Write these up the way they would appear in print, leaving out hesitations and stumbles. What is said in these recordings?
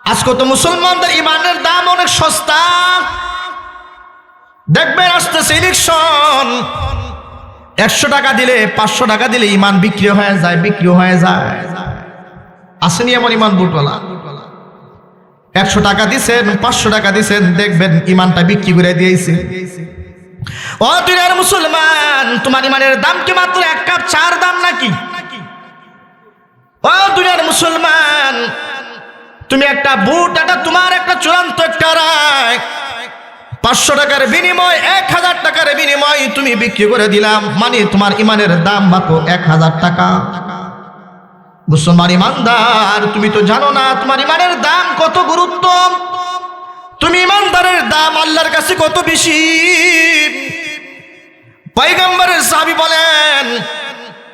আজকে তো মুসলমানদের ইমানের দাম অনেক সস্তা। দেখবেন আসতেছে ইলেকশন, 100 টাকা দিলে 500 টাকা দিলে ইমান বিক্রি হয়ে যায়। আসেনি এমন ইমান বুটওয়ালা? 100 টাকা দিছেন, 500 টাকা দিছেন, দেখবেন ইমানটা বিক্রি করে দিয়েছে। ও দুনিয়ার মুসলমান, তোমার ইমানের দাম কি মাত্র 1 কাপ চার দাম নাকি? ও দুনিয়ার মুসলমান, তুমি একটা বুট, এটা তোমার একটা চূড়ান্ত একটা রায়, 500 টাকার বিনিময় 1000 টাকার বিনিময় তুমি বিক্রি করে দিলাম, মানে তোমার ইমানের দাম মাত্র 1000 টাকা। মুসলমান ইমানদার, তুমি তো জানো না তোমার ইমানের দাম কত গুরুত্ব। তুমি ইমানদারের দাম আল্লাহর কাছে কত বেশি। পয়গম্বরের সাহাবী বলেন,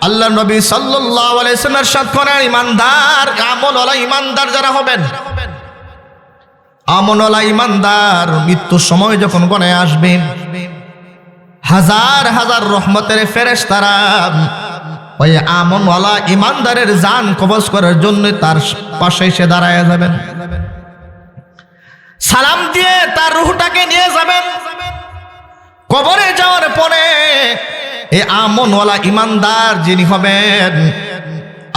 আল্লাহ নবী সাল্লাল্লাহু আলাইহি ওয়াসাল্লাম ইরশাদ করেন, ইমানদার, আমলওয়ালা ইমানদার যারা হবেন, আমলওয়ালা ইমানদার মৃত্যুর সময় যখন গণায় আসবেন, হাজার হাজার রহমতের ফেরেশতারা ওই আমলওয়ালা ইমানদারের জান কবজ করার জন্য তার পাশে এসে দাঁড়ায় যাবেন, সালাম দিয়ে তার রূহটাকে নিয়ে যাবেন। কবরে যাওয়ার পরে এই আমলওয়ালা ইমানদার যিনি হবেন,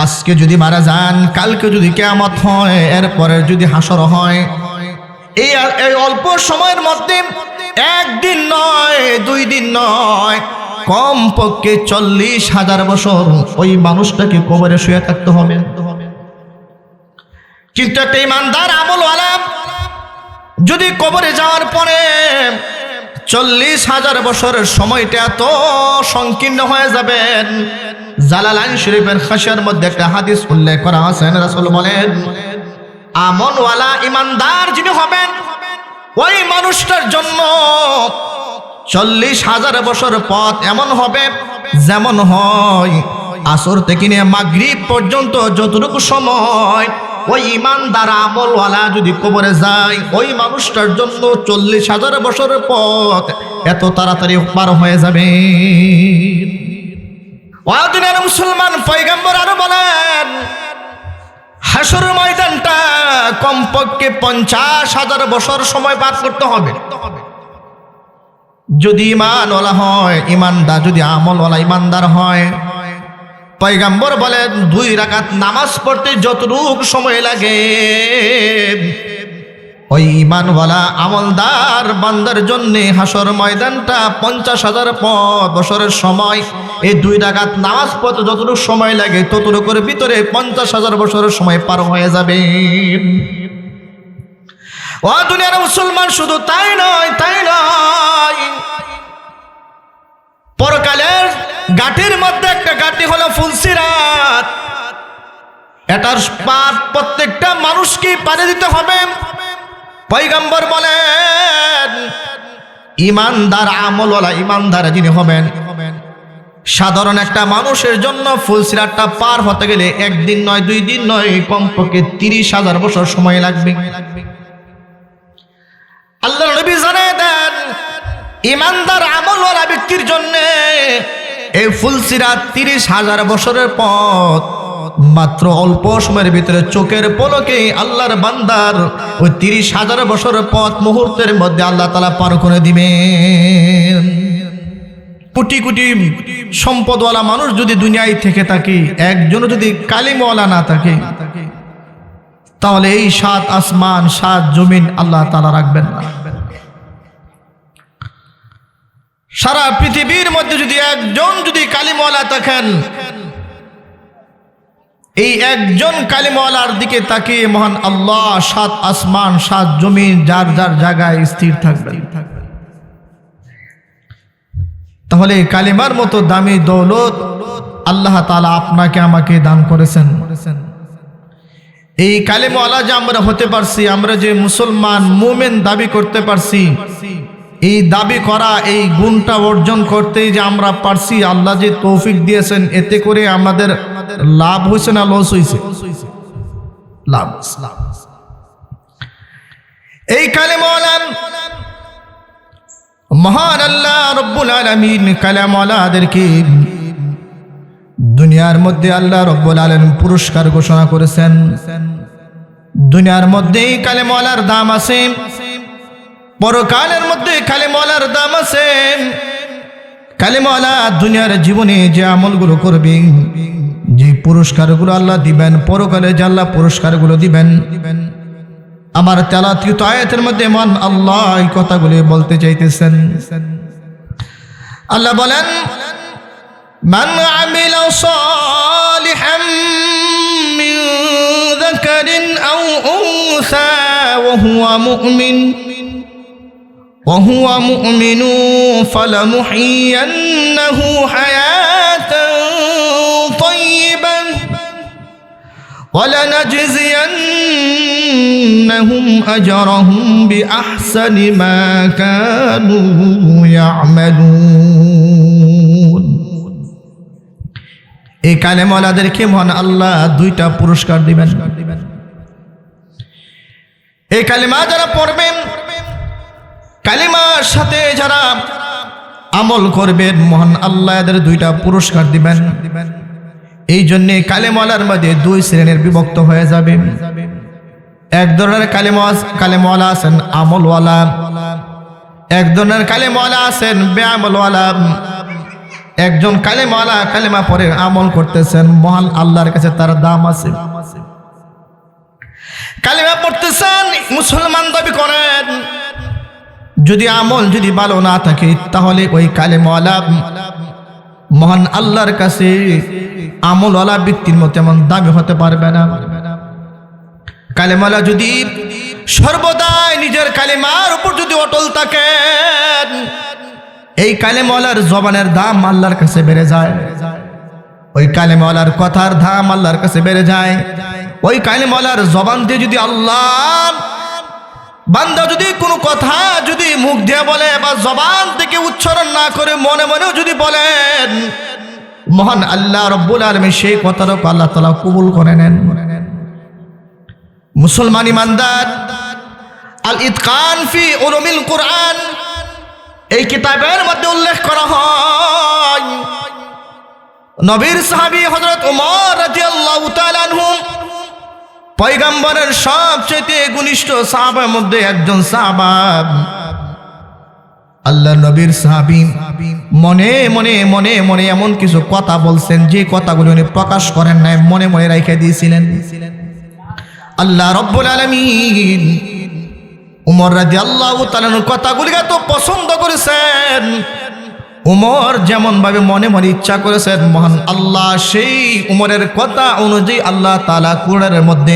আজকে যদি মারা যান, কালকে যদি কিয়ামত হয়, এরপরে যদি হাসর হয়, এই অল্প সময়ের মধ্যে 1 দিন নয়, 2 দিন নয়, কমপক্ষে 40,000 বছর ওই মানুষটাকে কবরে শুয়ে থাকতে হবে। কিন্তু একটা ইমানদার আমলওয়ালা যদি কবরে যাওয়ার পরে 40,000 বছরের সময়টা এত সংকীর্ণ হয়ে যাবেন। জালালাইন শরীফের খাশিয়ার মধ্যে একটা হাদিস উল্লেখ করা আছে, রাসূল বলেন, আমলওয়ালা ইমানদার যিনি হবেন, ওই মানুষটার জন্য 40,000 বছর পথ এমন হবে যেমন হয় আসর থেকে নিয়ে মাগরিব পর্যন্ত যতটুকু সময় ওই ইমানদার আমলওয়ালা যদি কবরে যায়, ওই মানুষটার জন্য 40,000 বছরের পথ এত তাড়াতাড়ি পার হয়ে যাবে। ওয়াদিনের মুসলমান, পয়গম্বর আরো বলেন, হাসরের ময়দানটা কমপক্ষে 50,000 বছর সময় পার করতে হবে। যদি ইমানওয়ালা হয়, ইমানদার যদি আমলওয়ালা ইমানদার হয়, পয়গম্বর বলেন 2 রাকাত নামাজ পড়তে যতটুকু সময় লাগে, ওই ইমানওয়ালা আমলদার বান্দার জন্য হাসর ময়দানটা 50,000 বছরের সময়, এই 2 রাকাত নামাজ পড়তে যতটুকু সময় লাগে ততটুকুর ভিতরে 50,000 বছরের সময় পার হয়ে যাবে। ও দুনিয়ার মুসলমান, শুধু তাই নয়, পরকালের ঘাটির মধ্যে একটা ঘাটি হলো ফুলসিরাত। এটার পার প্রত্যেকটা মানুষকে পাড়ি দিতে হবে। পয়গম্বর বলেন, ইমানদার আমলওয়ালা ইমানদার যিনি হবেন, সাধারণ একটা মানুষের জন্য ফুলসিরাতটা পার হতে গেলে 1 দিন নয়, 2 দিন নয়, কমপক্ষে 30,000 বছর সময় লাগবে। আল্লাহর নবী জানিয়ে দেন, ইমানদার আমলওয়ালা ব্যক্তির জন্য এই ফুলসিরাত 30,000 বছরের পথ মাত্র অল্প সময়ের ভিতরে চোখের পলকে আল্লাহর বান্দার ওই 30,000 বছরের পথ মুহূর্তের মধ্যে আল্লাহ তাআলা পার করে দিবেন। কোটি কোটি সম্পদওয়ালা মানুষ যদি দুনিয়ায় থেকে থাকে, একজনও যদি কালিমওয়ালা না থাকে, তাহলে এই 7 আসমান 7 জমিন আল্লাহ তাআলা রাখবেন না। সারা পৃথিবীর মধ্যে যদি একজন যদি কালিমওয়ালা থাকেন, এই একজন কালিমওয়ালার দিকে তাকিয়ে মহান আল্লাহ 7 আসমান 7 জমিন যার যার জায়গায় স্থির থাকবেন। তাহলে কালিমার মতো দামি দৌলত আল্লাহ তাআলা আপনাকে আমাকে দান করেছেন। এই কালিমওয়ালা যে আমরা হতে পারছি, আমরা যে মুসলমান মুমিন দাবি করতে পারছি, এই দাবি করা, এই গুণটা অর্জন করতেই যে আমরা পারছি, আল্লাহ যে তৌফিক দিয়েছেন, এতে করে আমাদের লাভ হয়েছে না লস হয়েছে? লাভ। এই কালিমাওয়ালা মহান আল্লাহ রব্বুল আলামিন কালিমাওয়ালাদেরকে দুনিয়ার মধ্যে আল্লাহ রব্বুল আলামিন পুরস্কার ঘোষণা করেছেন। দুনিয়ার মধ্যে কালেমাওয়ালার দাম আছে, পরকালের মধ্যে কালেমাওয়ালার দাম আছে। কালেমাওয়ালা দুনিয়ার জীবনে যে আমলগুলো করবে, যে পুরস্কারগুলো আল্লাহ দিবেন, পরকালে যে আল্লাহ পুরস্কারগুলো দিবেন, আমার তেলাওয়াতকৃত আয়াতের মধ্যে মান আল্লাহ এই কথাগুলো বলতে চাইতেছেন। আল্লাহ বলেন, মান আমিলা সালিহাম মিন যাকারিন আও উনসা ওয়া হুয়া মুমিন ফালানুহয়িন্নাহু হায়াতান তাইয়্যিবান ওয়া লানাজজিয়ান্নাহুম আজরাহুম বিআহসানি মা কানু ইয়ামালুন। এই কালেমাওয়ালাদেরকে মহান আল্লাহ দুইটা পুরস্কার দিবেন। এই কালেমা যারা পড়বেন, কালেমার সাথে যারা আমল করবেন, মহান আল্লাহ এদের দুইটা পুরস্কার দিবেন। এই জন্যে কালেমাওয়ালার মধ্যে দুই শ্রেণীর বিভক্ত হয়ে যাবে। এক ধরনের কালেমাওয়ালা আছেন আমলওয়ালা, এক ধরনের কালেমাওয়ালা আছেন বেআমলওয়ালা। একজন কালেমাওয়ালা কালেমা পড়ে আমল করতেছেন, মহান আল্লাহর কাছে তার দাম আছে। কালেমা পড়তেছেন, মুসলমান দাবি করেন, যদি আমল যদি ভালো না থাকে তাহলে ওই কালেমাওয়ালা মহান আল্লাহর কাছে আমলওয়ালা ব্যক্তির মতো এমন দামি হতে পারবে না। কালেমাওয়ালা যদি সর্বদাই নিজের কালেমার উপর যদি অটল থাকেন, এই কালেমাওয়ালার জবানের দাম আল্লাহর কাছে বেড়ে যায়, ওই কালেমাওয়ালার কথার দাম আল্লাহর কাছে বেড়ে যায়। ওই কালেমাওয়ালার জবান দিয়ে যদি আল্লাহ বান্দা যদি কোনো কথা যদি মুখ দিয়ে বলে বা জবান থেকে উচ্চারণ না করে মনে মনেও যদি বলেন, মহান আল্লাহ রব্বুল আলামিন সেই কথাটাকে আল্লাহ তাআলা কবুল করে নেন। মুসলমান ইমানদার আল ইতকান ফি উলুমিল কুরআন এই কিতাবের মধ্যে উল্লেখ করা হয়, নবীর সাহাবী হযরত ওমর রাদিয়াল্লাহু তাআলা আনহু পয়গম্বরের সবচেয়ে ঘনিষ্ঠ সাহাবার মধ্যে একজন সাহাবা, আল্লাহ নবীর সাহাবী মনে মনে মনে মনে এমন কিছু কথা বলছেন যে কথাগুলো উনি প্রকাশ করেন নাই, মনে মনে রেখে দিয়েছিলেন। আল্লাহ রব্বুল আলামিন উমর রাদিয়াল্লাহু তাআলার কথাগুলিকে তো পছন্দ করেছেন। উমর যেমন ভাবে মনে মনে ইচ্ছা করেছেন, মহান আল্লাহ সেই উমরের কথা অনুযায়ী আল্লাহ তাআলা কুরআনের মধ্যে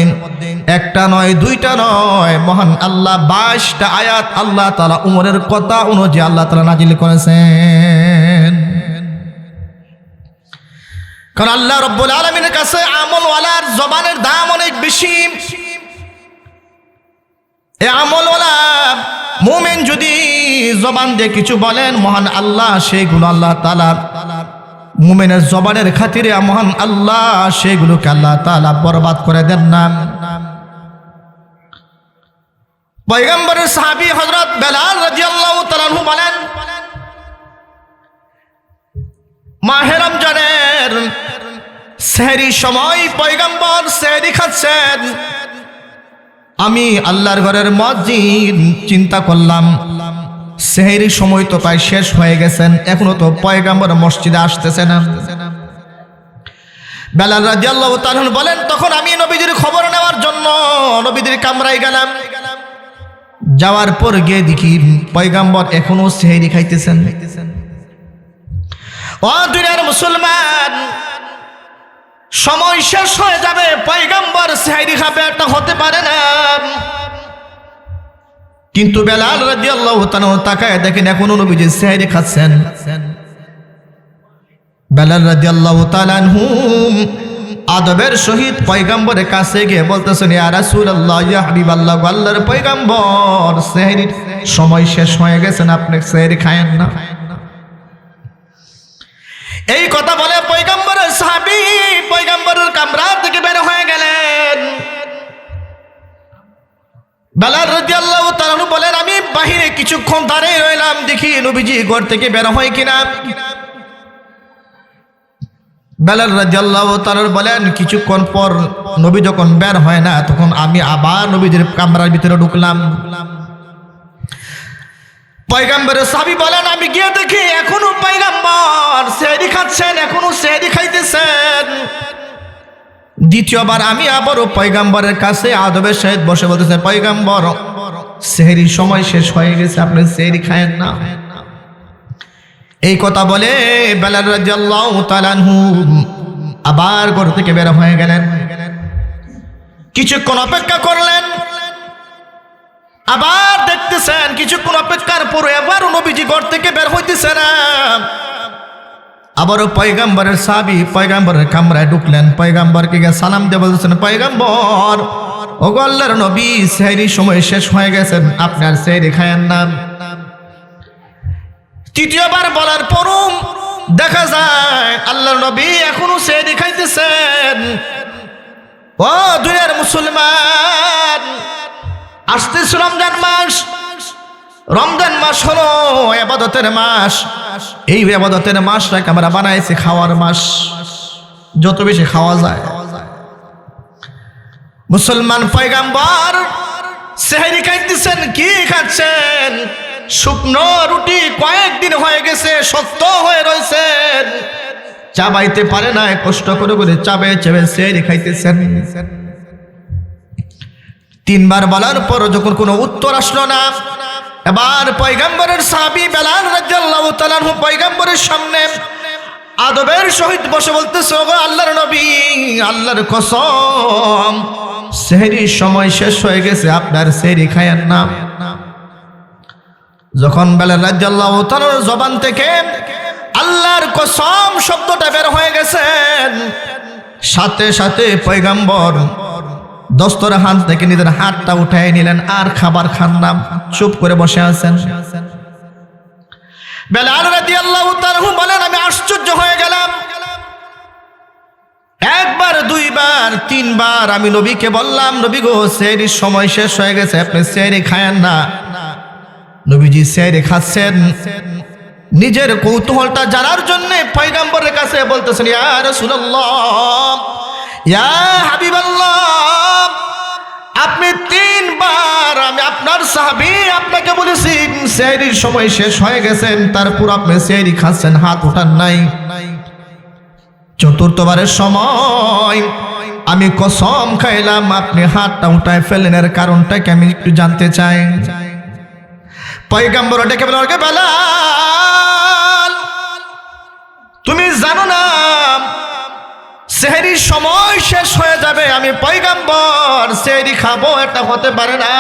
একটা নয় দুইটা নয়, মহান আল্লাহ 22টা আয়াত আল্লাহ তাআলা উমরের কথা অনুযায়ী আল্লাহ তাআলা নাজিল করেছেন। কারণ আল্লাহ রব্বুল আলামিনের কাছে আমলওয়ালার জবানের দাম অনেক বেশি। এই আমলওয়ালা মুমিন যদি জবান দিয়ে কিছু বলেন, মহান আল্লাহ সেগুলো আল্লাহ তাআলা মুমিনের জবানের খাতিরে মহান আল্লাহ সেগুলোকে আল্লাহ তাআলা বরবাদ করে দেন না। পয়গম্বরের সাহাবী হযরত বেলাল রাদিয়াল্লাহু তাআলা আনহু বলেন, মাহে রমজানের সেহরি সময় পয়গম্বর সেহরি খাচ্ছেন, আমি আল্লাহর ঘরের মুয়াজ্জিন চিন্তা করলাম সেহরি সময় তো প্রায় শেষ হয়ে গেছেন, এখনো তো পয়গম্বর মসজিদে আসতেছে না। বেলাল রাদিয়াল্লাহু তাআলা বলেন, তখন আমি নবীজির খবর নেওয়ার জন্য নবীজির কামরায় গেলাম। যাওয়ার পর গিয়ে দেখি পয়গম্বর এখনো সেহরি খাইতেছেন। ও দুনিয়ার মুসলমান, সময় শেষ হয়ে যাবে, পয়গম্বর সেহরি খাবে, এটা হতে পারে না। কিন্তু বেলাল রাদিয়াল্লাহু তাআলা তাকায় দেখেন এখনো নবীজি সেহরি খাচ্ছেন। বেলাল রাদিয়াল্লাহু তাআলা আনহু আদবের সহিত পয়গম্বরের কাছে গিয়ে বলতেছেন, ইয়া রাসূলুল্লাহ, ইয়া হাবিবাল্লাহ, আল্লাহর পয়গম্বর সেহরির সময় শেষ হয়ে গেছে, আপনি সেহরি খায়েন না। এই কথা বলে পয়গম্বরের সাহাবী পয়গম্বরের কামরা থেকে বের হয়ে গেলেন। বেলাল রাদিয়াল্লাহু তাআলা বলেন, আমি বাহিরে কিছুক্ষণ দাঁড়িয়ে রইলাম, দেখি নবীজি ঘর থেকে বের হয় কিনা। বেলাল রাদিয়াল্লাহু তাআলা বলেন, কিছুক্ষণ পর নবী যখন বের হয় না, তখন আমি আবার নবীদের কামরার ভিতরে ঢুকলাম। পয়গম্বরের সাহাবী বলেন, আমি গিয়ে দেখি এখনো পয়গম্বর সেহরি খাচ্ছেন, এখনো সেহরি খাইতেছেন। দ্বিতীয়বার আমি আবারও পয়গম্বরের কাছে আদবের সহিত বসে বলতেছে, পয়গম্বর সেহরির সময় শেষ হয়ে গেছে, আপনি সেহরি খায়েন না। এই কথা বলে বেলাল রাদিয়াল্লাহু তাআলা আনহু আবার ঘর থেকে বের হয়ে গেলেন। কিছুক্ষণ অপেক্ষা করলেন, আবার দেখতেছেন কিছুক্ষণ অপেক্ষার পরে আবারও নবীজি ঘর থেকে বের হইতেছে না। আবারও পয়গম্বরের সাহাবী পয়গম্বরের কামরায় ঢুকলেন, পয়গম্বরকে গিয়ে সালাম দিয়ে বলতেছেন, পয়গম্বর ওগো আল্লাহর নবী, সেহরির সময় শেষ হয়ে গেছেন, আপনি আর সেহরি খায়েন না। তৃতীয়বার বলার পরও দেখা যায় আল্লাহর নবী এখনো সেহরি খাইতেছেন। ও দুনিয়ার মুসলমান, আসতেছে রমজান মাস। রমজান মাস হলো ইবাদতের মাস। এই ইবাদতের মাসটাকে আমরা বানাইছি খাওয়ার মাস, যত বেশি খাওয়া যায়। মুসলমান পয়গম্বর সেহরি খাইতেছেন, কি খাচ্ছেন? শুকনো রুটি, কয়েকদিন হয়ে গেছে শক্ত হয়ে রয়েছেন, চাবাইতে পারে না, কষ্ট করে করে চাবে চাবে সেহরি খাইতেছেন। তিনবার বলার পর যখন কোনো উত্তর আসলো না, এবার পয়গম্বরের সাহাবী বেলাল রাদিয়াল্লাহু তাআলা আনহু পয়গম্বরের সামনে আদবের সহিত বসে বলতেছে, ওগো আল্লাহর নবী, আল্লাহর কসম সেহরির সময় শেষ হয়ে গেছে, আপনার সেহরি খায়েন না। যখন বেলাল রাদিয়াল্লাহু তাআলার জবান থেকে আল্লাহর কসম শব্দটা বের হয়ে গেছে, সাথে সাথে পয়গম্বর দস্তরখান থেকে নিজের হাতটা উঠায় নিলেন, আর খাবার খান না, চুপ করে বসে আছেন। বেলাল রাদিয়াল্লাহু তাআলা বলেন, আমি আশ্চর্য হয়ে গেলাম। একবার, দুইবার, তিনবার আমি নবীকে বললাম, নবী গো সেহরির সময় শেষ হয়ে গেছে, আপনি সেহরি খায়েন না। নবীজি সেহরি খাচ্ছেন। নিজের কৌতূহলটা জানার জন্য পয়গম্বরের কাছে বলতেছেন, ইয়া রাসূলুল্লাহ, ইয়া হাবিবাল্লাহ, আপনি তিনবার, আমি আপনার সাহাবী, আপনাকে বলেছি সেহরির সময় শেষ হয়ে গেছেন, তারপর আপনি সেহরি খাচ্ছেন, হাত উঠান নাই। চতুর্থবারের সময় আমি কসম খাইলাম, আপনি হাতটা উঠায় ফেললেন, এর কারণটাকে আমি একটু জানতে চাই। পয়গম্বর ডেকে বললেন, বেলাল, তুমি জানো না সেহরির সময় শেষ হয়ে যাবে, আমি পয়গম্বর সেহরি খাবো, এটা হতে পারে না।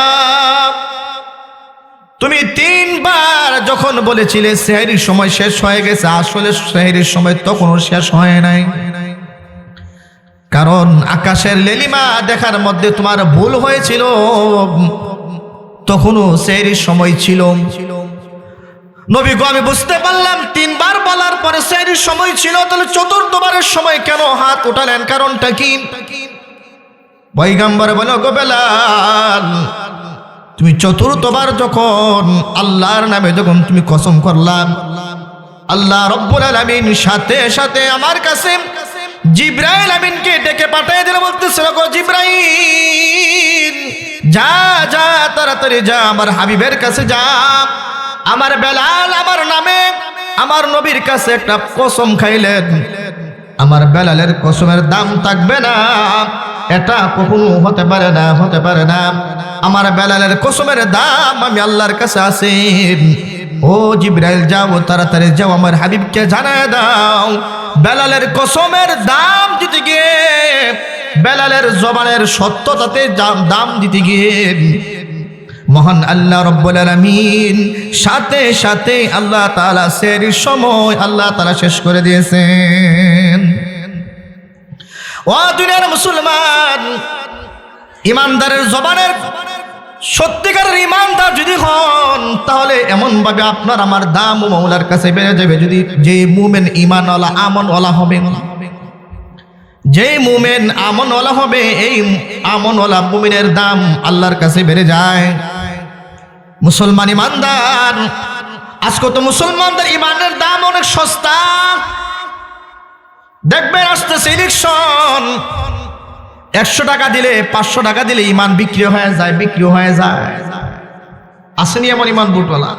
তুমি তিনবার যখন বলেছিলে সেহরির সময় শেষ হয়ে গেছে, আসলে সেহরির সময় তখনও শেষ হয় নাই, কারণ আকাশের লেলিমা দেখার মধ্যে তোমার ভুল হয়েছিল, তখনও সেহরির সময় ছিল। নবী গো, আমি বুঝতে পারলাম তিনবার বলার পরে সেহরির সময় ছিল, তাহলে চতুর্থবারের সময় কেন হাত উঠালেন, কারণটা কি? পয়গম্বর বলে, গো বেলাল, তুমি চতুর্থবার যখন আল্লাহর নামে যখন তুমি কসম করলাম, আল্লাহ রব্বুল আলামিন সাথে সাথে আমার কাছে জিবরাইল আমিনকে ডেকে পাঠিয়ে দিল, বলতেছিল, গো জিবরাইল, যা যা তাড়াতাড়ি যা, আমার হাবিবের কাছে যা, আমার বেলাল আমার নামে আমার নবীর কাছে একটা কসম খাইলেন, আমার বেলালের কসমের দাম থাকবে না, এটা কখনো হতে পারে না, হতে পারে না। আমার বেলালের কসমের দাম আমি আল্লাহর কাছে আছে। ও জিবরাইল, যাও তাড়াতাড়ি যাও, আমার হাবিবকে জানায় দাও, বেলালের কসমের দাম দিতে গিয়ে, বেলালের জবানের সত্যতাতে দাম দিতে গিয়ে মহান আল্লাহ রব্বুল আলামিন সাথে সাথে আল্লাহ তাআলা সেহরির সময় আল্লাহ তাআলা শেষ করে দিয়েছেন। ও দুনিয়ার মুসলমান, ইমানদারের জবানের সত্যিকারের ইমানদার যদি হন, তাহলে এমন ভাবে আপনার আমার দাম ও মওলার কাছে বেড়ে যাবে। যদি যে মুমিন ঈমানওয়ালা আমনওয়ালা হবে, যে মুমিন আমনওয়ালা হবে, এই আমনওয়ালা মুমিনের দাম আল্লাহর কাছে বেড়ে যায়। মুসলমান ইমানদার, আজকে তো মুসলমানদের ইমানের দাম অনেক সস্তা। দেখবেন আসতেছে ইলেকশন, 100 টাকা দিলে 500 টাকা দিলে ইমান বিক্রি হয়ে যায়, বিক্রি হয়ে যায়। আসেনি এমন ইমান বুটওয়ালা?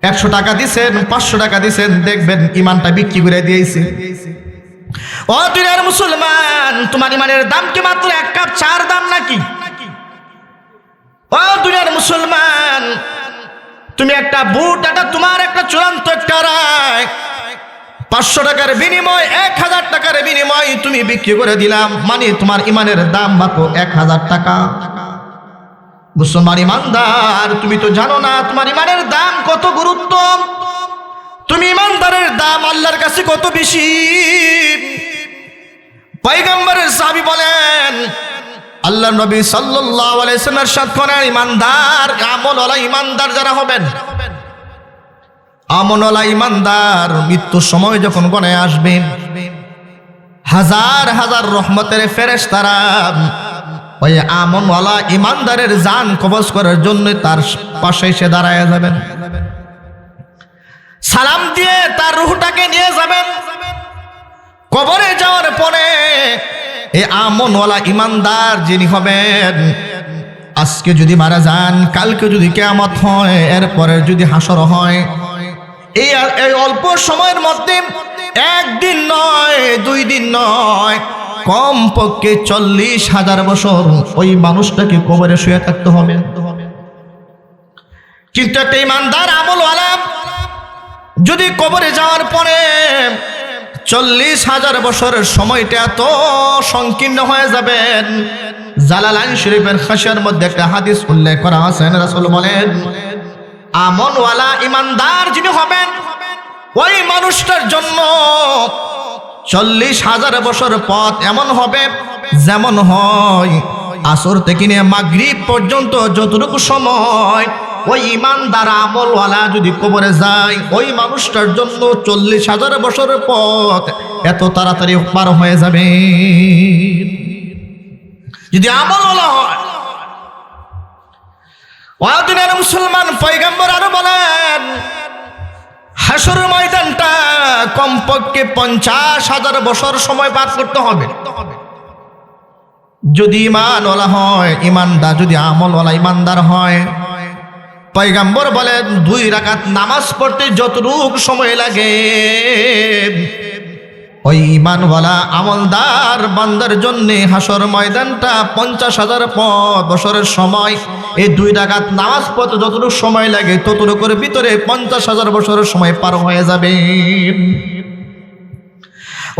100 টাকা দিছেন, 500 টাকা দিছেন, দেখবেন ইমানটা বিক্রি করে দিয়েছে। ও দুনিয়ার মুসলমান, তোমার ইমানের দাম কি মাত্র 1 কাপ চার দাম নাকি? ও দুনিয়ার মুসলমান, তুমি একটা বুট, এটা তোমার একটা চূড়ান্ত একটা রায়, 500 টাকার বিনিময় 1000 টাকার বিনিময় তুমি বিক্রি করে দিলাম, মানে তোমার ইমানের দাম মাত্র 1000 টাকা। মুসলমান ইমানদার, তুমি তো জানো না তোমার ইমানের দাম কত গুরুত্ব, তুমি ইমানদারের দাম আল্লাহর কাছে কত বেশি। পয়গম্বরের সাহাবী বলেন, আল্লাহর নবী সাল্লাল্লাহু আলাইহি ওয়াসাল্লাম ইরশাদ করেন, ইমানদার, আমলওয়ালা ইমানদার যারা হবেন, আমলওয়ালা ইমানদার মৃত্যুর সময় যখন গনে আসবে, হাজার হাজার রহমতের ফেরেশতারা ওই আমলওয়ালা ইমানদারের জান কবজ করার জন্য তার পাশে এসে দাঁড়ায় যাবেন, সালাম দিয়ে তার রূহটাকে নিয়ে যাবেন। কবরে যাওয়ার পরে এই আমলওয়ালা ইমানদার যিনি হবেন, আজকে যদি মারা যান, কালকে যদি কিয়ামত হয়, এরপরে যদি হাসর হয়, এই অল্প সময়ের মধ্যে 1 দিন নয়, 2 দিন নয়, কমপক্ষে 40,000 বছর ওই মানুষটাকে কবরে শুয়ে থাকতে হবে। কিন্তু একটা ইমানদার আমলওয়ালা যদি কবরে যাওয়ার পরে 40,000 বছরের সময়টা এত সংকীর্ণ হয়ে যাবেন। জালালাইন শরীফের খাশিয়ার মধ্যে একটা হাদিস উল্লেখ করা আছে, রাসূল বলেন, আমলওয়ালা ইমানদার যিনি হবেন, ওই মানুষটার জন্য 40,000 বছর পথ এমন হবে যেমন হয় আসর থেকে নিয়ে মাগরিব পর্যন্ত যতটুকু সময় ওই ইমানদার আমলওয়ালা যদি কবরে যায়, ওই মানুষটার জন্য 40,000 বছরের পথ এত তাড়াতাড়ি পার হয়ে যাবে যদি আমলওয়ালা হয়। ওয়াদিনের মুসলমান, পয়গম্বর আরো বলেন, হাসরের ময়দানটা কমপক্ষে 50,000 বছর সময় পার করতে হবে যদি ঈমানওয়ালা হয়, ইমানদার যদি আমলওয়ালা ইমানদার হয়। পয়গম্বর বলেন, 2 রাকাত নামাজ পড়তে যতটুকু সময় লাগে, ওই ঈমানওয়ালা আমলদার বান্দার জন্য হাসর ময়দানটা 50,000 বছরের সময়, এই 2 রাকাত নামাজ পড়তে যতটুকু সময় লাগে ততটুকুর ভিতরে 50,000 বছরের সময় পার হয়ে যাবে।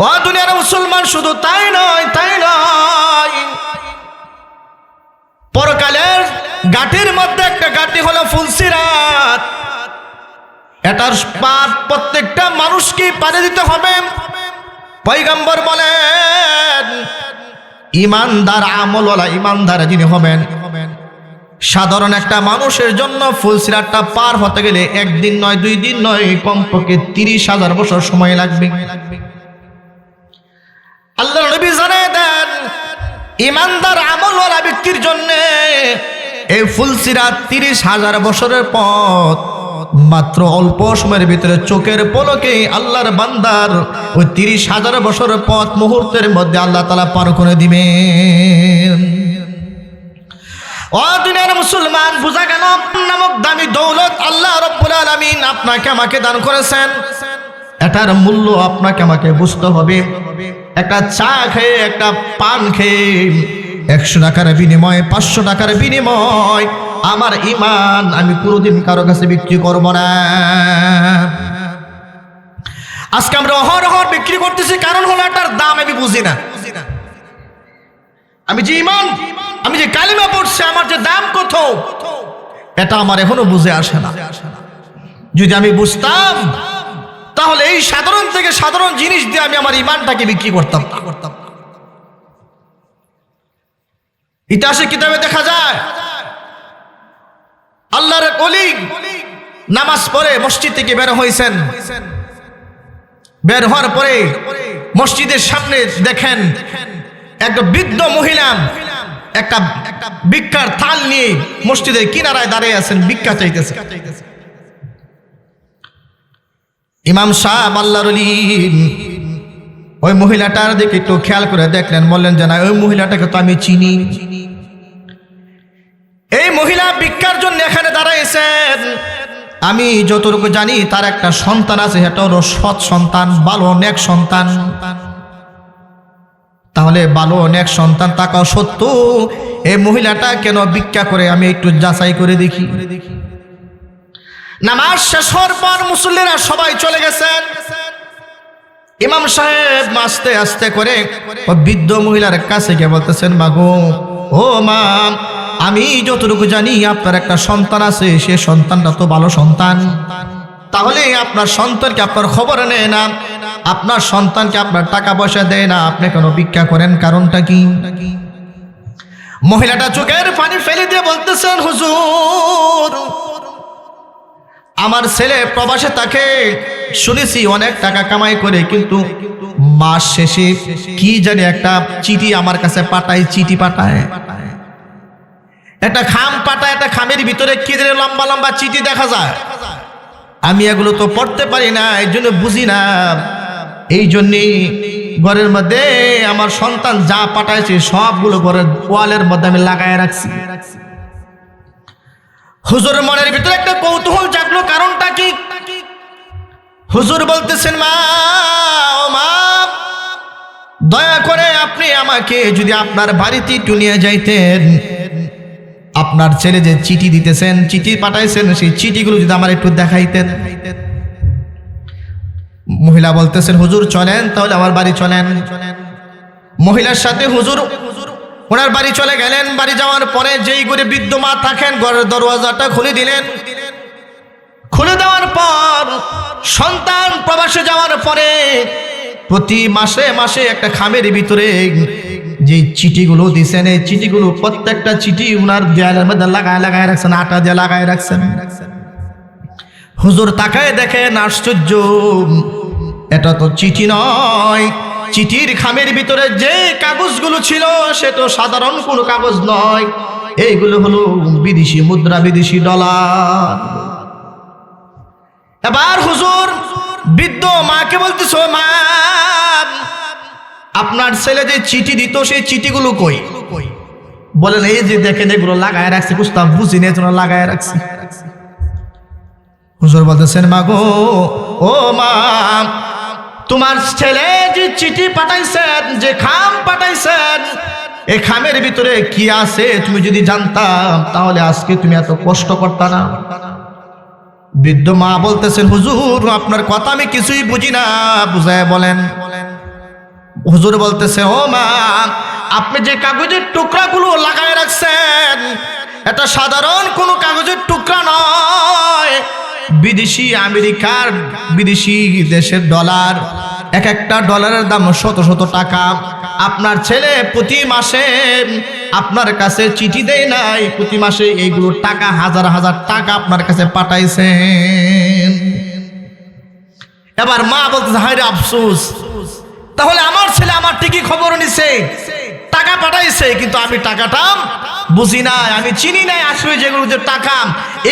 ও দুনিয়ার মুসলমান, শুধু তাই নয়, তাই নয়, পরকালের গাটির মধ্যে একটা গাটি হলো ফুলসিরাত, এটার পার প্রত্যেকটা মানুষকে পাড়ি দিতে হবে। পয়গম্বর বলেন, ইমানদার আমলওয়ালা ইমানদার যিনি হবেন, সাধারণ একটা মানুষের জন্য ফুলসিরাতটা পার হতে গেলে 1 দিন নয়, 2 দিন নয়, কমপক্ষে 30,000 বছর সময় লাগবে। আল্লাহর নবী জানিয়ে দেন, ইমানদার আমলওয়ালা ব্যক্তির জন্য এই ফুলসিরাত 30,000 বছরের পথ মাত্র অল্প সময়ের ভিতরে চোখের পলকে আল্লাহর বান্দার ওই 30,000 বছরের পথ মুহূর্তের মধ্যে আল্লাহ তাআলা পার করে দিবেন। ও দুনিয়ার মুসলমান, বুঝা গেল নামক দামি দৌলত আল্লাহ রাব্বুল আলামিন আপনাকে আমাকে দান করেছেন, এটার মূল্য আপনাকে আমাকে বুঝতে হবে। একটা চা খেয়ে, একটা পান খেয়ে 100 টাকার বিনিময়ে, 500 টাকার বিনিময় আমার ঈমান আমি কোনোদিন কারো কাছে বিক্রি করব না। আজকে আমরা অহরহ বিক্রি করতেছি, কারণ হলো এটার দাম আমি বুঝি না। আমি যে ঈমান, আমি যে কালিমা পড়ছি, আমার যে দাম কত, এটা আমার এখনো বুঝে আসে না। যদি আমি বুঝতাম, তাহলে এই সাধারণ থেকে সাধারণ জিনিস দিয়ে আমি আমার ঈমানটাকে বিক্রি করতাম। ইতিহাসে কিতাবে দেখা যায়, আল্লাহর ওলি নামাজ পড়ে মসজিদ থেকে বের হয়েছেন। বের হওয়ার পরে মসজিদের সামনে দেখেন একটা বৃদ্ধ মহিলা একটা ভিক্ষার থাল নিয়ে মসজিদের কিনারায় দাঁড়িয়ে আছেন, ভিক্ষা চাইতেছে। ইমাম সাহেব আল্লাহর ওলি ওই মহিলাটার দিকে একটু খেয়াল করে দেখলেন, বললেন যে না, ওই মহিলাটাকে তো আমি চিনি। এই মহিলা ভিক্ষার জন্য এখানে দাঁড়াইছেন। আমি যতটুকু জানি তার একটা সন্তান আছে, সেটা হলো সৎ সন্তান, ভালো নেক সন্তান। তাহলে ভালো নেক সন্তান থাকা সত্ত্বেও এই মহিলাটা কেন ভিক্ষা করে, আমি একটু যাচাই করে দেখি। নামাজ শেষ হওয়ার পর মুসল্লিরা সবাই চলে গেছেন। ইমাম সাহেব আস্তে আস্তে করে ও বৃদ্ধ মহিলার কাছে গিয়ে বলতেছেন, মাগো, ও মা, আমি যতটুকু জানি আপনার একটা সন্তান আছে, সে সন্তানটা তো ভালো সন্তান। তাহলে আপনার সন্তানকে আপনার খবর নেয় না, আপনার সন্তানকে আপনার টাকা পয়সা দেয় না, আপনি কেন ভিক্ষা করেন, কারণটা কি? মহিলাটা চোখের পানি ফেলে দিয়ে বলতেছেন, হুজুর, আমার ছেলে প্রবাসে থাকে, শুনেছি অনেক টাকা কামাই করে, কিন্তু মাস শেষে কি জানি একটা চিঠি আমার কাছে পাঠায়, চিঠি পাঠায়, একটা খাম পাঠায়, একটা খামের ভিতরে কি জানি লম্বা লম্বা চিঠি দেখা যায়। আমি এগুলো তো পড়তে পারি না, এই জন্য বুঝি না। এই জন্যে ঘরের মধ্যে আমার সন্তান যা পাঠাইছে সবগুলো ঘরের ওয়ালের মধ্যে আমি লাগায় রাখছি। হুজুর মনের ভিতরে একটা কৌতূহল জাগলো, কারণটা কি? হুজুর বলতেছেন, মা, ও মা, দয়া করে আপনি আমাকে যদি আপনার বাড়িতে একটু নিয়ে যাইতেন, আপনার ছেলে যে চিঠি দিতেছেন, চিঠি পাঠাইছেন, সেই চিঠিগুলো যদি আমার একটু দেখাইতেন। মহিলা বলতেছেন, হুজুর চলেন, তাহলে আমার বাড়ি চলেন। মহিলার সাথে হুজুর ওনার বাড়ি চলে গেলেন। বাড়ি যাওয়ার পরে যেই ঘরে বৃদ্ধ মা থাকেন, ঘরের দরওয়াজাটা খুলে দিলেন। খুলে দেওয়ার পর সন্তান প্রবাসে যাওয়ার পরে প্রতি মাসে মাসে একটা খামের ভিতরে যে চিঠিগুলো দিছেন, এই চিঠিগুলো প্রত্যেকটা চিঠি উনার দেয়ালের মধ্যে লাগায় রাখছেন, আটা দিয়ে লাগায় রাখছেন। হুজুর তাকায় দেখেন, আশ্চর্য, এটা তো চিঠি নয়। চিঠির খামের ভিতরে যে কাগজগুলো ছিল সে তো সাধারণ কোনো কাগজ নয়, এইগুলো হলো বিদেশি মুদ্রা, বিদেশি ডলার। এবার হুজুর বৃদ্ধ মাকে বলতেছে, মা, আপনার ছেলে যে চিঠি দিত সেই চিঠিগুলো কই? বলেন, এই যে দেখেন, এগুলো লাগায় রাখছি, বুঝতাম বুঝি না, এজন্য লাগায় রাখছি। হুজুর বলতেছেন, মা গো, ও মা, তোমার ছেলে যে চিঠি পাঠাইছেন, যে খাম পাঠাইছেন, এই খামের ভিতরে কি আছে তুমি যদি জানতাম, তাহলে আজকে তুমি এত কষ্ট করতা না। বৃদ্ধ মা বলতেছেন, হুজুর, আপনার কথা আমি কিছুই বুঝি না, বুঝায় বলেন। হুজুর বলতেছে, ও মা, আপনি যে কাগজের টুকরাগুলো লাগায় রাখছেন, এটা সাধারণ কোনো কাগজের টুকরা নয়, বিদেশি আমেরিকার বিদেশি দেশের ডলার। এক একটা ডলারের দাম শত শত টাকা। আপনার ছেলে প্রতি মাসে আপনার কাছে চিঠি দেয় নাই, প্রতি মাসে এইগুলো টাকা, হাজার হাজার টাকা আপনার কাছে পাঠাইছেন। এবার মা বলতেছে, হায় রে আফসোস, তাহলে আমার ছেলে আমার ঠিকই খবর নিছে, টাকা পাঠাইছে, কিন্তু আমি টাকাটা বুঝি নাই, আমি চিনি নাই। আসলে যেগুলো যে টাকা,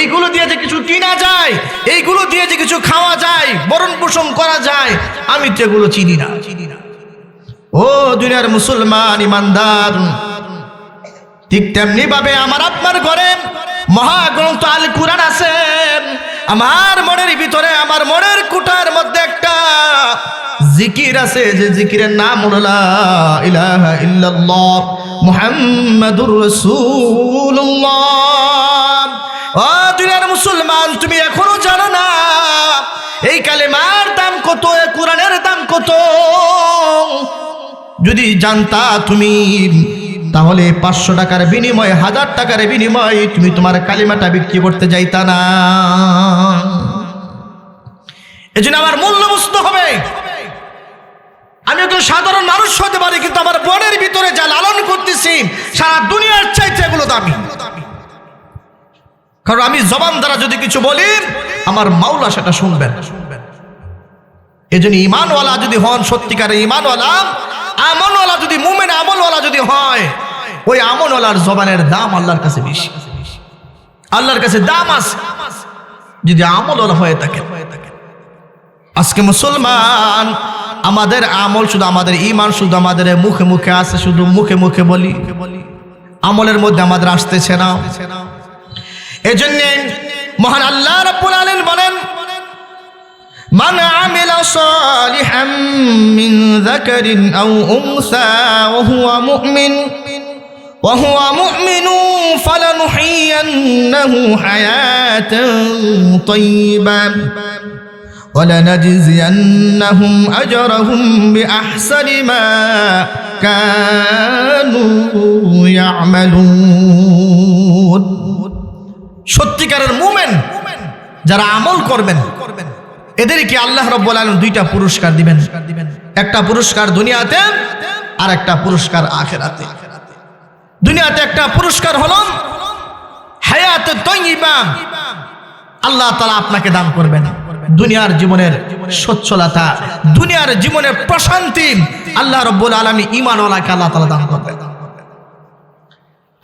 এইগুলো দিয়ে যে কিছু কিনা যায়, এইগুলো দিয়ে যে কিছু খাওয়া যায়, ভরণ পোষণ করা যায়, আমি তো এগুলো চিনি না। ও দুনিয়ার মুসলমান ইমানদার, ঠিক তেমনি ভাবে আমার আপনার ঘরে মহাগ্রন্থ আল কুরআন আছে। আমার মনের ভিতরে, আমার মনের কুটার মধ্যে একটা জিকির আছে, যে জিকিরের নাম হলো লা ইলাহা ইল্লাল্লাহ মুহাম্মাদুর রাসূলুল্লাহ। ও দুনিয়ার মুসলমান, তুমি এখনো জানো না এই কালেমার দাম কত, এই কোরআনের দাম কত? যদি জানতা তুমি, তাহলে 500 টাকার বিনিময়ে, 1000 টাকার বিনিময়ে তুমি তোমার কালিমাটা বিক্রি করতে যাইতা না। এজন্য আমার মূল্য বুঝতে হবে। আমি তো সাধারণ মানুষ হতে পারি, কিন্তু আমার মনের ভিতরে যা লালন করতেছি সারা দুনিয়ার চাইতে এগুলো দামি। কারণ আমি জবান দ্বারা যদি কিছু বলি, আমার মাওলা সেটা শুনবেন। এজন্য ঈমানওয়ালা যদি হন, সত্যিকারের ঈমানওয়ালা, আমলওয়ালা যদি, মুমিন আমলওয়ালা যদি হয়, ওই আমলওয়ালার জবানের দাম আল্লাহর কাছে বেশি, আল্লাহর কাছে দাম আছে যদি আমলওয়ালা হয়ে থাকে। আজকে মুসলমান আমাদের আমল শুধু, আমাদের ঈমান শুধু আমাদের মুখে মুখে আছে, শুধু মুখে মুখে বলি, আমলের মধ্যে আমাদের আসতেছে না। এজন্য মহান আল্লাহ রাব্বুল আলামিন বলেন, মান আমিলা সালিহাম মিন যাকারিন আও উনসা ওয়া হুয়া মুমিনুন ফালানুহইয়ান্নাহু হায়াতান তাইয়্যিবাহ وَلَنَجْزِيَنَّهُمْ أَجْرَهُمْ بِأَحْسَنِ مَا كَانُوا يَعْمَلُونَ। সত্যিকারের মুমিন যারা আমল করবেন এদেরকে আল্লাহ রাব্বুল আলামিন দুইটা পুরস্কার দিবেন, একটা পুরস্কার দুনিয়াতে আর একটা পুরস্কার আখিরাতে। দুনিয়াতে একটা পুরস্কার হলো হায়াত তাইয়্যিবা, আল্লাহ তাআলা আপনাকে দান করবেন দুনিয়ার জীবনের সচ্ছলতা, দুনিয়ার জীবনের প্রশান্তি। আল্লাহ রাব্বুল আলামিন ঈমানওয়ালাকে আল্লাহ তাআলা দান করবেন।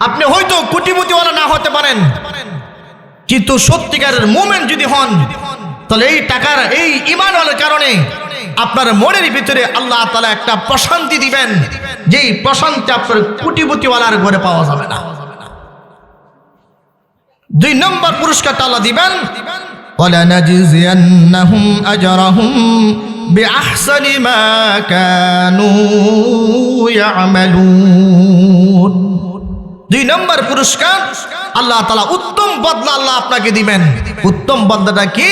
আপনি হয়তো কোটিপতিওয়ালা না হতে পারেন, কিন্তু সত্যিকারের মুমিন যদি হন তাহলে এই টাকার, এই ঈমানওয়ালার কারণে আপনার মনের ভিতরে আল্লাহ তাআলা একটা প্রশান্তি দিবেন, যেই প্রশান্তি আপনার কোটিপতিওয়ালার ঘরে পাওয়া যাবে না। 2 নম্বর পুরস্কারটা আল্লাহ দিবেন, وَلَنَجْزِيَنَّهُمْ أَجْرَهُمْ بِأَحْسَنِ مَا كَانُوا يَعْمَلُونَ। 2 নম্বর পুরস্কার আল্লাহ তাআলা উত্তম বদলা আল্লাহ আপনাকে দিবেন। উত্তম বদলাটা কি?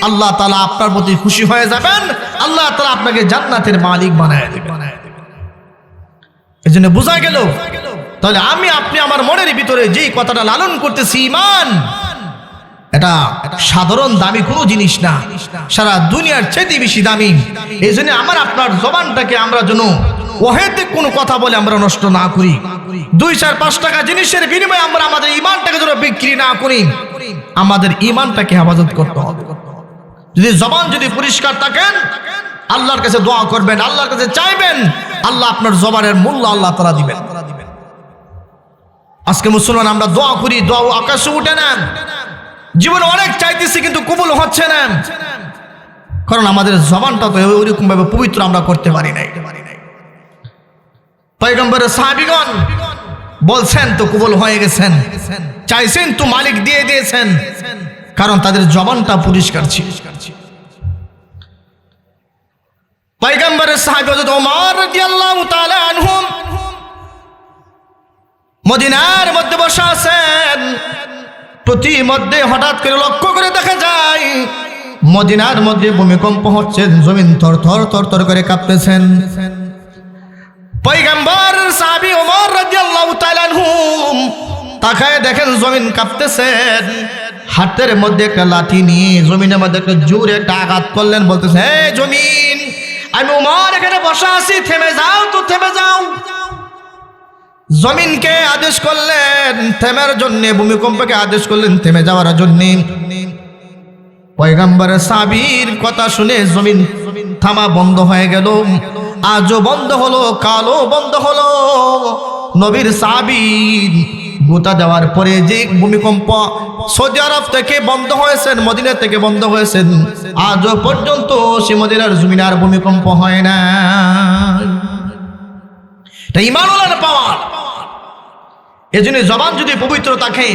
আল্লাহ তাআলা আপনার প্রতি খুশি হয়ে যাবেন, আল্লাহ তাআলা আপনাকে জান্নাতের মালিক বানায় দিবেন। এজন্য বোঝা গেল তাহলে আমি আপনি আমার মনের ভিতরে যেই কথাটা লালন করতেছি ঈমান, এটা সাধারণ দামি কোনো জিনিস না, সারা দুনিয়ার চেয়ে বেশি দামি। এই জন্য আমার আপনার জবানটাকে আমরা যেন অহেতুক কোনো কথা বলে আমরা নষ্ট না করি। 2, 4, 5 টাকা জিনিসের বিনিময়ে আমরা আমাদের ঈমানটাকে যেন বিক্রি না করি। আমাদের ঈমানটাকে হেফাজত করতে হবে। যদি জবান যদি পরিষ্কার থাকেন, আল্লাহর কাছে দোয়া করবেন, আল্লাহর কাছে চাইবেন, আল্লাহ আপনার জবানের মূল্য আল্লাহ তাআলা দিবেন। আজকে মুসলমান আমরা দোয়া করি, দোয়া আকাশে উঠে না, জীবনে অনেক চাইতেছি কিন্তু কবুল হচ্ছে না, কারণ আমাদের জবানটা তো ওইরকম ভাবে পবিত্র আমরা করতে পারি নাই। পয়গম্বরের সাহাবীগণ বলছেন তো কবুল হয়ে গেছেন, চাইছেন তো মালিক দিয়ে দিয়েছেন, কারণ তাদের জবানটা পরিষ্কার ছিল। পয়গম্বরের সাহাবী হযরত ওমর রাদিয়াল্লাহু তাআলা আনহু মদিনার মধ্যে বসে আছেন। প্রতি মধ্যে হঠাৎ করে লক্ষ্য করে দেখা যায় মদিনার মধ্যে ভূমিকম্প হচ্ছে, জমিন থরথর থরথর করে কাঁপতেছেন। পয়গম্বর সাহাবী ওমর রাদিয়াল্লাহু তাআলা আনহু তাকায় দেখেন জমিন কাঁপতেছেন, হাতের মধ্যে একটা লাঠি নিয়ে জমিনের মধ্যে একটা জোরে একটা আঘাত করলেন, বলতেছে, হে জমিন, আমি ওমর এখানে বসা আছি, থেমে যাও তো, থেমে যাও। জমিনকে আদেশ করলেন থেমের জন্য, ভূমিকম্পকে আদেশ করলেন থেমে যাওয়ার জন্য। পয়গম্বরের সাহাবীর কথা শুনে জমিন থামা বন্ধ হয়ে গেল। আজও বন্ধ হলো, কালও বন্ধ হলো। নবীর সাহাবী গোতা দেওয়ার পরে যে ভূমিকম্প সৌদি আরব থেকে বন্ধ হয়েছেন, মদিনা থেকে বন্ধ হয়েছেন, আজও পর্যন্ত সে মদিনার জমিনে আর ভূমিকম্প হয় না। এটা ঈমানওয়ালার পাওয়ার। এজন্য জবান যদি পবিত্র থাকে,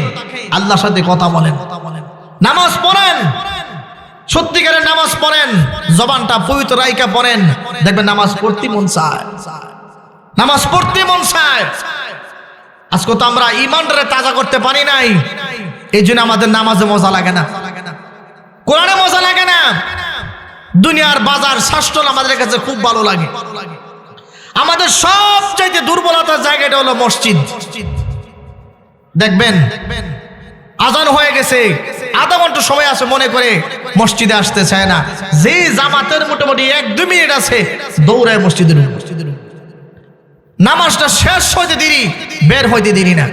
আল্লাহর সাথে কথা বলেন, নামাজ পড়েন, সত্যিকারের নামাজ পড়েন, জবানটা পবিত্র রাইখা পড়েন, দেখবেন নামাজ পড়তে মন চায়, নামাজ পড়তে মন চায়। আজকে তো আমরা ঈমানটারে তাজা করতে পারি নাই, এই জন্য আমাদের নামাজে মজা লাগে না, কোরআনে মজা লাগে না। দুনিয়ার বাজার শাসন আমাদের কাছে খুব ভালো লাগে। আমাদের সবচাইতে দুর্বলতার জায়গাটা হলো মসজিদ। দেখবেন আজান হয়ে গেছে, আধা ঘন্টা সময় আছে মনে করে মসজিদে আসতে চায় না। যে জামাতের মোটামুটি 1-2 মিনিট আছে, দৌড়ায় মসজিদে। নামাজটা শেষ হইতে দেরি, বের হইতে দেরি না।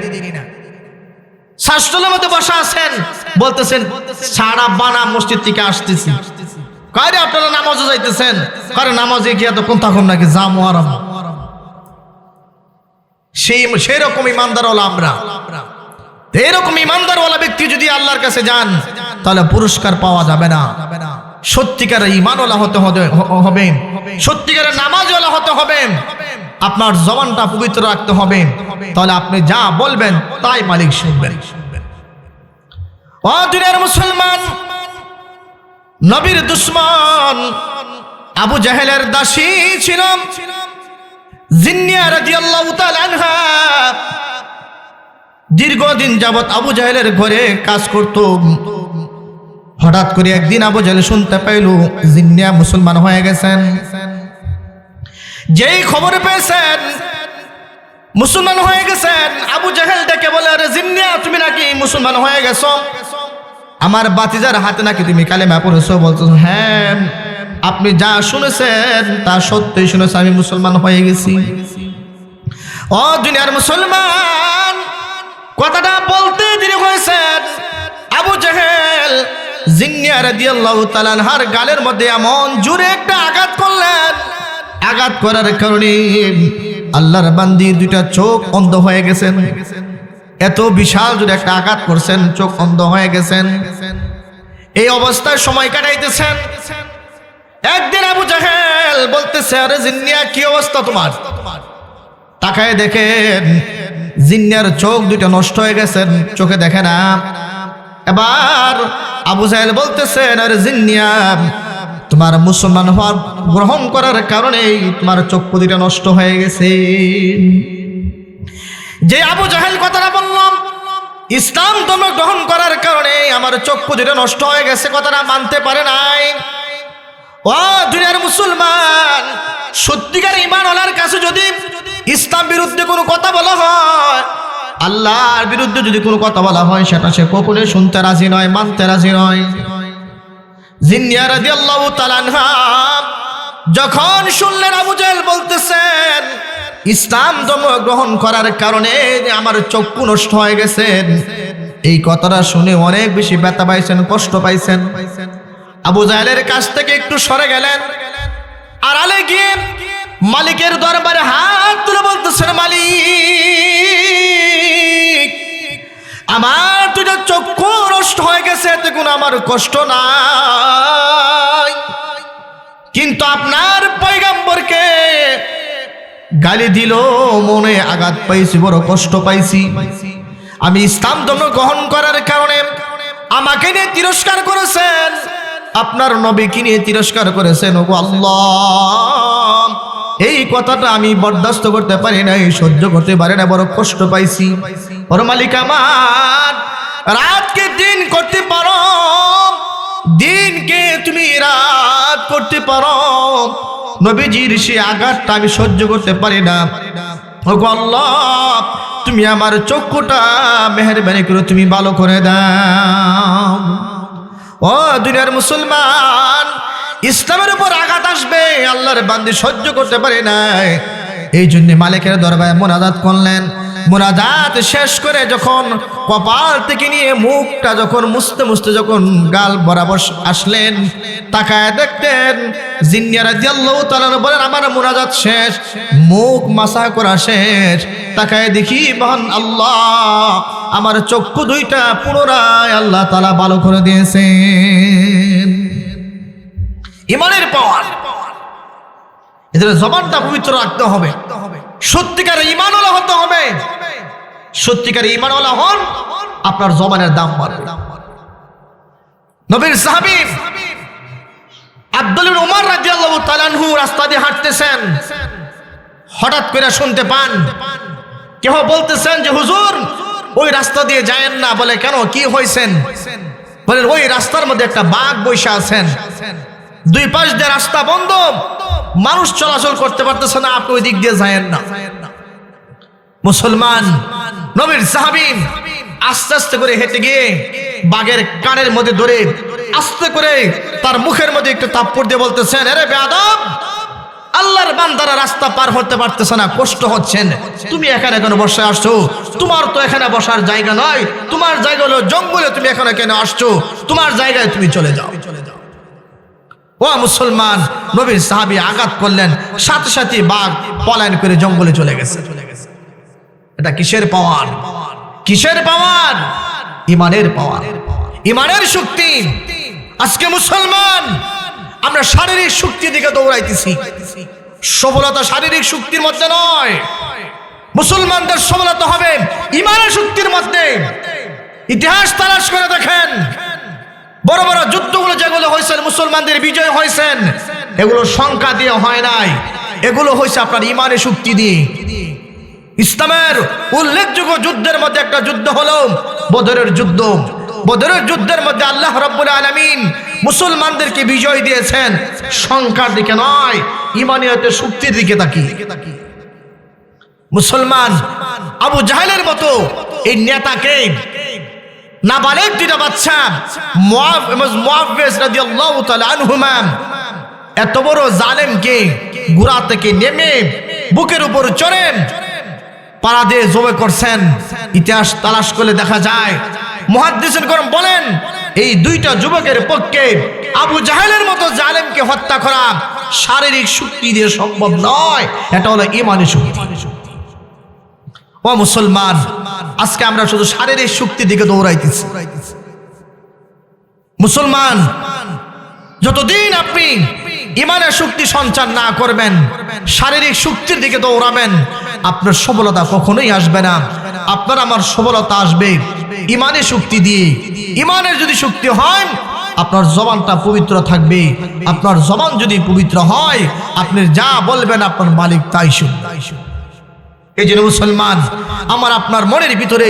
শাসনের মধ্যে বসা আছেন, বলতেছেন সারা বানা মসজিদ থেকে আসতেছি। কারে আপনারা নামাজে যাইতেছেন? কারণ নামাজে গিয়ে তখন তখন নাকি জামু আরাম। সেই রকম ইমানদারওয়ালা আমরা। এরকম ইমানদারওয়ালা ব্যক্তি যদি আল্লাহর কাছে যান, তাহলে পুরস্কার পাওয়া যাবে না। সত্যিকারের ঈমানওয়ালা হতে হবে, সত্যিকারের নামাজওয়ালা হতে হবে, আপনার জবানটা পবিত্র রাখতে হবে, তাহলে আপনি যা বলবেন তাই মালিক শুনবেন। ও দুনিয়ার মুসলমান, নবীর দুশমন আবু জাহেলের দাসী ছিল জিন্নিয়া রাদিয়াল্লাহু তাআলা আনহা। দীর্ঘদিন যাবত আবু জাহেলের ঘরে কাজ করত। হঠাৎ করে একদিন আবু জাহেল শুনতে পাইল জিন্নিয়া মুসলমান হয়ে গেছেন। যেই খবর পেয়েছেন মুসলমান হয়ে গেছেন, আবু জাহেল ডেকে বলে, আরে জিন্নিয়া, তুমি নাকি মুসলমান হয়ে গেছো? আমার বাতিজার হাতে নাকি তুমি কালেমা পড়েছো? বলছো, হ্যাঁ, আপনি যা শুনেছেন তা সত্যই শুনেছেন, আমি মুসলমান হয়ে গেছি। ও দুনিয়ার মুসলমান, কথাটা বলতে দেরি হয়েছেন। আবু জাহেল জিন্নিয়া রাদিয়াল্লাহু তাআলা আনহার গালের মধ্যে এমন জোরে একটা আঘাত করলেন, আঘাত করার কারণে আল্লাহর বান্দির দুইটা চোখ অন্ধ হয়ে গেছেন। এত বিশাল জোরে একটা আঘাত করছেন, চোখ অন্ধ হয়ে গেছেন। এই অবস্থায় সময় কাটাইতেছেন। একদিন আবু জাহেল বলতেছে, আরে জিন্নিয়া, কি অবস্থা তোমার? তাকায় দেখেন জিন্নিয়ার চোখ দুইটা নষ্ট হয়ে গেছেন, চোখে দেখে না। এবার আবু জাহেল বলতেছেন, আরে জিন্নিয়া, তোমার মুসলমান হওয়ার গ্রহণ করার কারণে তোমার চক্ষু দুইটা নষ্ট হয়ে গেছে। যে আবু জাহেল কথাটা বললাম, ইসলাম ধর্ম গ্রহণ করার কারণে আমার চক্ষু দুইটা নষ্ট হয়ে গেছে, কথাটা মানতে পারে নাই। ও দুনিয়ার মুসলমান, সত্যিকার ঈমানওয়ালার কাছে যদি ইসলাম বিরুদ্ধে কোনো কথা বলা হয়, আল্লাহর বিরুদ্ধে যদি কোনো কথা বলা হয়, সেটা সে কখনোই শুনতে রাজি নয়, মানতে রাজি নয়। জিন্নিয়া রাদিয়াল্লাহু তাআলা আনহা যখন শুনলেন আবু জাহেল বলতেছেন ইসলাম ধর্ম গ্রহণ করার কারণে আমার চক্ষু নষ্ট হয়ে গেছে, এই কথাটা শুনে অনেক বেশি ব্যথা পাইছেন, কষ্ট পাইছেন। আবু জাহেলের কাছ থেকে একটু সরে গেলেন, আড়ালে গিয়ে মালিকের দরবারে হাত তুলে বলতেছেন, মালিক, আমার দুটো চক্ষু নষ্ট হয়ে গেছে, এতে কোনো আমার কষ্ট নাই, কিন্তু আপনার পয়গম্বরকে গালি দিল, মনে আঘাত পাইছি, বড় কষ্ট পাইছি। আমি ইসলাম ধর্ম গ্রহণ করার কারণে আমাকে নিয়ে তিরস্কার করেছেন, আপনার নবীকে নিয়ে তিরস্কার করেছেন। ওগো আল্লাহ, এই কথাটা আমি বরদাস্ত করতে পারি নাই, সহ্য করতে পারি না, বড় কষ্ট পাইছি। ওর মালিক আমার, রাতকে দিন করতে পারো, দিনকে তুমি রাত করতে পারো, নবীজির সে আঘাতটা আমি সহ্য করতে পারি না। ওগো আল্লাহ, তুমি আমার চক্ষুটা মেহেরবানি করে তুমি ভালো করে দাও। ও দুনিয়ার মুসলমান, ইসলামের উপর আঘাত আসবে আল্লাহর বান্দী সহ্য করতে পারে না, এই জন্য মালিকের দরবারে মোনাজাত করলেন। মোনাজাত শেষ করে যখন কপাল থেকে নিয়ে মুখটা যখন মুছতে মুছতে যখন গাল বরাবর আসলেন, তাকায় দেখতেন জিন্নিয়া রাদিয়াল্লাহু তাআলা বলেন, আমার মোনাজাত শেষ, মুখ মাসা করা শেষ, তাকায় দেখি মহান আল্লাহ আমার চক্ষু দুইটা পুনরায় আল্লাহ তাআলা ভালো করে দিয়েছেন। ঈমানের পাওয়ার, এদের জবানটা পবিত্র রাখতে হবে, সত্যিকার ঈমানওয়ালা হতে হবে। সত্যিকার ঈমানওয়ালা হন, আপনার জবানের দাম বাড়বে। নবীর সাহাবী আব্দুল ইবনে উমর রাদিয়াল্লাহু তাআলা আনহু রাস্তা দিয়ে হাঁটতেছেন, হঠাৎ করে শুনতে পান কেউ বলতেছেন যে হুজুর, ওই রাস্তা দিয়ে যায়েন না। বলে, কেন, কি হয়েছেন? বলেন, ওই রাস্তার মধ্যে একটা বাঘ বসে আছেন, দুই পাশ দিয়ে রাস্তা বন্ধ, মানুষ চলাচল করতে পারতেছে না, আপনি ওই দিক দিয়ে যায়েন না। মুসলমান নবীর সাহাবী আস্তে আস্তে করে হেঁটে গিয়ে বাঘের কানের মধ্যে ধরে আস্তে করে তার মুখের মধ্যে একটু থাপ্পড় দিয়ে বলতেছেন, আরে বেয়াদব, আল্লাহর বান্দারা রাস্তা পার হতে পারতেছে না, কষ্ট হচ্ছেন, তুমি এখানে কেন বসে আসছো? তোমার তো এখানে বসার জায়গা নয়, তোমার জায়গা হলো জঙ্গলে, তুমি এখানে কেন আসছো? তোমার জায়গায় তুমি চলে যাও। ও মুসলমান, নবীর সাহাবী আঘাত করলেন, সাথে সাথে বাঘ পলায়ন করে জঙ্গলে চলে গেছে। এটা কিসের পাওয়ার? কিসের পাওয়ার? ঈমানের পাওয়ার, ঈমানের শক্তি। আজকে মুসলমান আমরা শারীরিক শক্তির দিকে দৌড়াইতেছি। সফলতা শারীরিক শক্তির মধ্যে নয়, মুসলমানদের সফলতা হবে ঈমানের শক্তির মধ্যে। ইতিহাস তালাশ করে দেখেন, বড় বড় যুদ্ধগুলো যেগুলো হয়েছেন, মুসলমানদের বিজয় হয়েছেন, এগুলো সংখ্যা দিয়ে হয় নাই, এগুলো হয়েছে আপনার ঈমানের শক্তি দিয়ে। ইসলামের উল্লেখযোগ্য যুদ্ধের মধ্যে একটা যুদ্ধ হলো বদরের যুদ্ধ। বদরের যুদ্ধের মধ্যে আল্লাহ রাব্বুল আলামিন মুসলমানদেরকে বিজয় দিয়েছেন সংখ্যার দিকে নয়, ঈমানিয়তের শক্তির দিকে তাকিয়ে। মুসলমান আবু জাহেলের মতো এই নেতাকে নাবালেগ দুইটা বাচ্চা মুআওয়াজ রাদিয়াল্লাহু তাআলা আনহুমা এত বড় জালেমকে ঘোড়া থেকে নেমে বুকের উপর চড়ে পাড়া দিয়ে জবে করছেন। ইতিহাস তালাশ করলে দেখা যায়, মুহাদ্দিসিন করম বলেন, এই দুইটা যুবকের পক্ষে আবু জাহেলের মতো জালেমকে হত্যা করা শারীরিক শক্তি দিয়ে সম্ভব নয়, এটা হলো ঈমানি শক্তি। ও মুসলমান, আজকে আমরা শুধু শারীরিক শক্তির দিকে দৌড়াইতেছি। মুসলমান, যতদিন আপনি ঈমানের শক্তি সঞ্চার না করবেন, শারীরিক শক্তির দিকে দৌড়াবেন, আপনার সফলতা কখনোই আসবে না। আপনার আমার সফলতা আসবে ঈমানের শক্তি দিয়ে। ঈমানের যদি শক্তি হয়, আপনার জবানটা পবিত্র থাকবে। আপনার জবান যদি পবিত্র হয়, আপনি যা বলবেন আপনার মালিক তাই শুনবে। এই জন্য মুসলমান, আমার আপনার মনের ভিতরে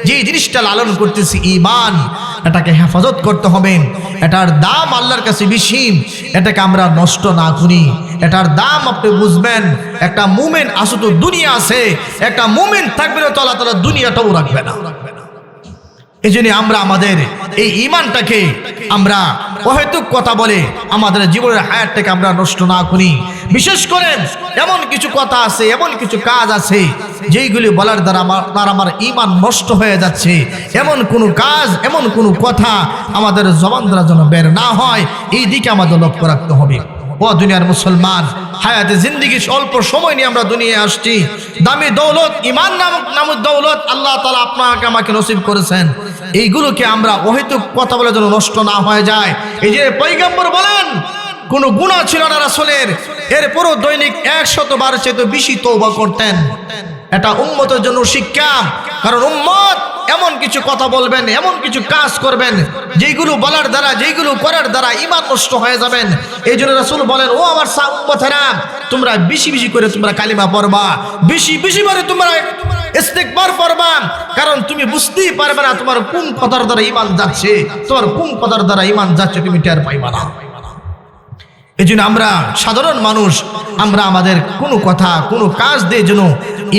যে জিনিসটা লালন করতেছি ঈমান, এটাকে হেফাজত করতে হবে। এটার দাম আল্লাহর কাছে বেশি, এটাকে আমরা নষ্ট না করি। এটার দাম আপনি বুঝবেন। একটা মুমিন আসলে তো দুনিয়া আছে, একটা মুমিন থাকবে না তো আল্লাহ তাআলা দুনিয়াটাও রাখবে না। এই জন্য আমরা আমাদের এই ঈমানটাকে আমরা অহেতুক কথা বলে আমাদের জীবনের হায়াতটাকে আমরা নষ্ট না করি। বিশেষ করে এমন কিছু কথা আছে, এমন কিছু কাজ আছে যেইগুলি বলার দ্বারা আমার ঈমান নষ্ট হয়ে যাচ্ছে। এমন কোনো কাজ, এমন কোনো কথা আমাদের জবান দ্বারা যেন বের না হয়, এই দিকে আমাদের লক্ষ্য রাখতে হবে। ও দুনিয়ার মুসলমান, হায়াতে জিন্দেগি অল্প সময় নিয়ে আমরা দুনিয়ায় আসছি। দামি দৌলত, ঈমান নামক দৌলত আল্লাহ তাআলা আপনাকে আমাকে নসিব করেছেন। এইগুলোকে আমরা অহেতুক কথা বলে যেন নষ্ট না হয়ে যায়। এই যে পয়গম্বর বলেন, কোনো গুনাহ ছিল না রাসূলের, এরপরও দৈনিক 100 বার চেয়ে বেশি তওবা করতেন। এটা উম্মতের জন্য শিক্ষা। কারণ উম্মত এমন কিছু কথা বলবেন, এমন কিছু কাজ করবেন যেইগুলো বলার দ্বারা, যেইগুলো করার দ্বারা ঈমান নষ্ট হয়ে যাবেন। এই জন্য রাসূল বলেন, ও আমার উম্মতেরা, তোমরা বেশি বেশি করে তোমরা কালিমা পড়বা, বেশি বেশি করে তোমরা ইস্তিগফার পড়বা। কারণ তুমি বুঝতেই পারবে না তোমার কোন কথার দ্বারা ঈমান যাচ্ছে, তোমার কোন কথার দ্বারা ঈমান যাচ্ছে তুমি টের পাইবা না। এই জন্য আমরা সাধারণ মানুষ, আমরা আমাদের কোনো কথা, কোনো কাজ দিয়ে যেন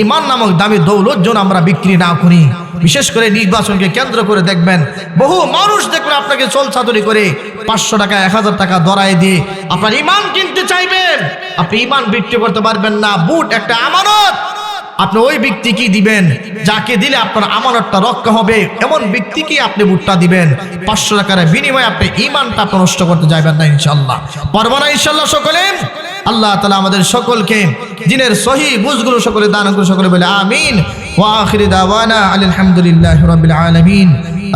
ঈমান নামক দামি দৌলত যেন আমরা বিক্রি না করি। বিশেষ করে নির্বাচনকে কেন্দ্র করে দেখবেন, বহু মানুষ দেখবেন আপনাকে চলছাতুরি করে 500 টাকা 1000 টাকা দরায় দিয়ে আপনার ঈমান কিনতে চাইবেন। আপনি ঈমান বিক্রি করতে পারবেন না। বুট একটা আমানত, আপনি ওই ব্যক্তিকে দিবেন যাকে দিলে আপনার আমানতটা রক্ষা হবে, এমন ব্যক্তিকে আপনি বুটটা দিবেন। 500 টাকার বিনিময়ে আপনি ঈমানটা নষ্ট করতে যাবেন না ইনশাআল্লাহ। পারবো না ইনশাআল্লাহ সকলে। আল্লাহ তাআলা আমাদের সকলকে দ্বীনের সহিহ বুঝগুলো সকলে দান করে, সকলে বলে আমিন। ওয়া আখিরি দাওয়ানা আলহামদুলিল্লাহি রাব্বিল আলামিন।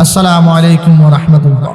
আসসালামু আলাইকুম ওয়া রাহমাতুল্লাহ।